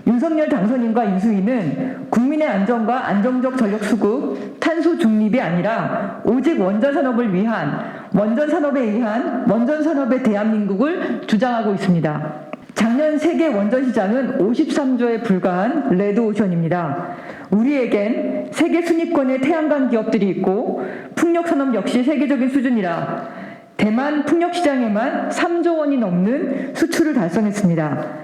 윤석열 당선인과 인수위는 국민의 안전과 안정적 전력 수급, 탄소 중립이 아니라 오직 원전산업을 위한, 원전산업에 의한 원전산업의 대한민국을 주장하고 있습니다. 작년 세계 원전 시장은 53조에 불과한 레드오션입니다. 우리에겐 세계 순위권의 태양광 기업들이 있고 풍력산업 역시 세계적인 수준이라 대만 풍력시장에만 3조 원이 넘는 수출을 달성했습니다.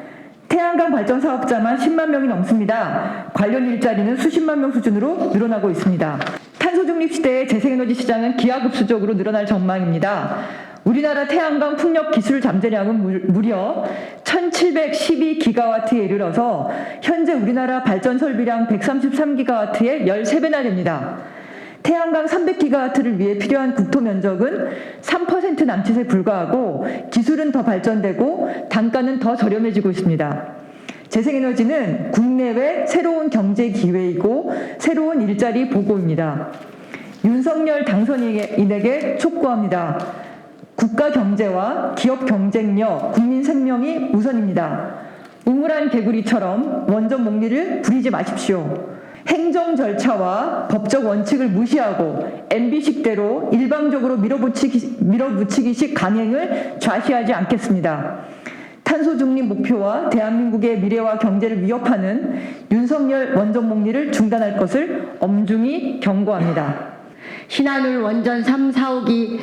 태양광 발전 사업자만 10만 명이 넘습니다. 관련 일자리는 수십만 명 수준으로 늘어나고 있습니다. 탄소 중립 시대의 재생에너지 시장은 기하급수적으로 늘어날 전망입니다. 우리나라 태양광 풍력 기술 잠재량은 무려 1712기가와트에 이르러서 현재 우리나라 발전 설비량 133기가와트의 13배나 됩니다. 태양광 300기가와트를 위해 필요한 국토 면적은 3% 남짓에 불과하고 기술은 더 발전되고 단가는 더 저렴해지고 있습니다. 재생에너지는 국내외 새로운 경제 기회이고 새로운 일자리 보고입니다. 윤석열 당선인에게 촉구합니다. 국가 경제와 기업 경쟁력, 국민 생명이 우선입니다. 우물안 개구리처럼 원전 목리를 부리지 마십시오. 행정 절차와 법적 원칙을 무시하고 MB식대로 일방적으로 밀어붙이기식 강행을 좌시하지 않겠습니다. 탄소 중립 목표와 대한민국의 미래와 경제를 위협하는 윤석열 원전 목리를 중단할 것을 엄중히 경고합니다. 신한울 원전 3, 4호기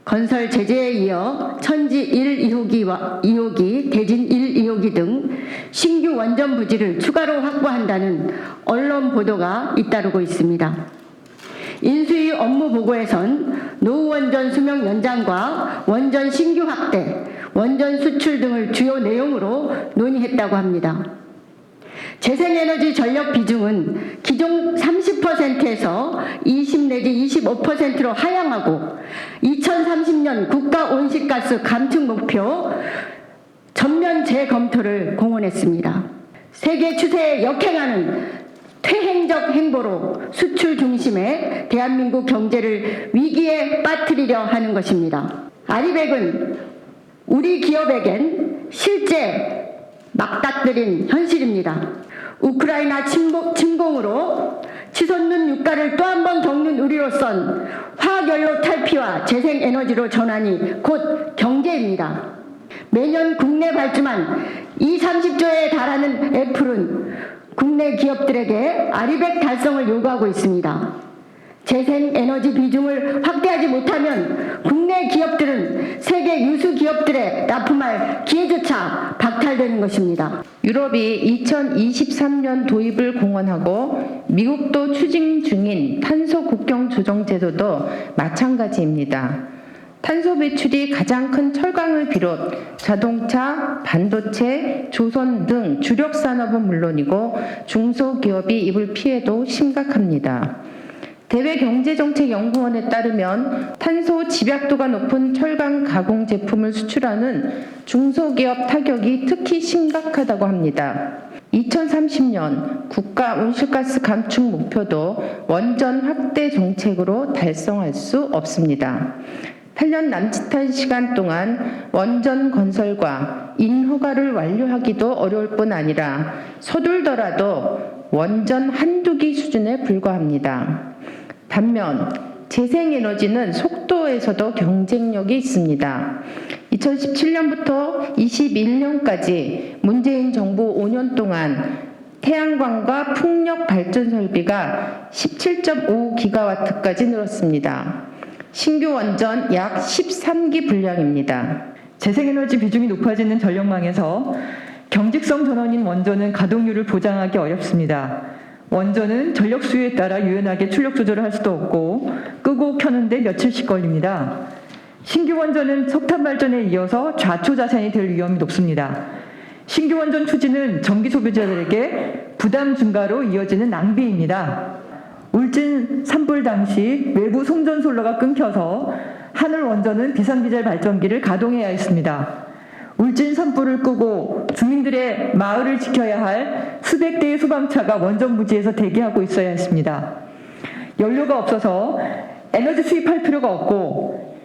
건설 제재에 이어 천지 1, 2호기, 대진 1, 2호기 등 신규 원전 부지를 추가로 확보한다는 언론 보도가 잇따르고 있습니다. 인수위 업무 보고에선 노후 원전 수명 연장과 원전 신규 확대, 원전 수출 등을 주요 내용으로 논의했다고 합니다. 재생에너지 전력 비중은 기존 30%에서 20 내지 25%로 하향하고 2030년 국가 온실가스 감축 목표 전면 재검토를 공언했습니다. 세계 추세에 역행하는 퇴행적 행보로 수출 중심의 대한민국 경제를 위기에 빠뜨리려 하는 것입니다. 아리백은 우리 기업에겐 실제 맞닥뜨린 현실입니다. 우크라이나 침공으로 치솟는 유가를 또 한 번 겪는 우리로선 화학연료 탈피와 재생에너지로 전환이 곧 경제입니다. 매년 국내 발주만 30조에 달하는 애플은 국내 기업들에게 아리백 달성을 요구하고 있습니다. 재생에너지 비중을 확대하지 못하면 국내 기업들은 세계 유수 기업들에 납품할 기회조차 박탈되는 것입니다. 유럽이 2023년 도입을 공언하고 미국도 추진 중인 탄소 국경 조정 제도도 마찬가지입니다. 탄소 배출이 가장 큰 철강을 비롯 자동차, 반도체, 조선 등 주력 산업은 물론이고 중소기업이 입을 피해도 심각합니다. 대외경제정책연구원에 따르면 탄소 집약도가 높은 철강 가공 제품을 수출하는 중소기업 타격이 특히 심각하다고 합니다. 2030년 국가 온실가스 감축 목표도 원전 확대 정책으로 달성할 수 없습니다. 8년 남짓한 시간 동안 원전 건설과 인허가를 완료하기도 어려울 뿐 아니라 서둘더라도 원전 한두 기 수준에 불과합니다. 반면 재생에너지는 속도에서도 경쟁력이 있습니다. 2017년부터 21년까지 문재인 정부 5년 동안 태양광과 풍력 발전 설비가 17.5기가와트까지 늘었습니다. 신규 원전 약 13기 분량입니다. 재생에너지 비중이 높아지는 전력망에서 경직성 전원인 원전은 가동률을 보장하기 어렵습니다. 원전은 전력 수요에 따라 유연하게 출력 조절을 할 수도 없고 끄고 켜는데 며칠씩 걸립니다. 신규 원전은 석탄 발전에 이어서 좌초자산이 될 위험이 높습니다. 신규 원전 추진은 전기 소비자들에게 부담 증가로 이어지는 낭비입니다. 울진 산불 당시 외부 송전 솔러가 끊겨서 하늘 원전은 비상디젤 발전기를 가동해야 했습니다. 울진 산불을 끄고 주민들의 마을을 지켜야 할 수백 대의 소방차가 원전 부지에서 대기하고 있어야 했습니다. 연료가 없어서 에너지 수입할 필요가 없고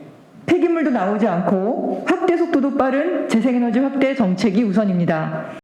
폐기물도 나오지 않고 확대 속도도 빠른 재생에너지 확대 정책이 우선입니다.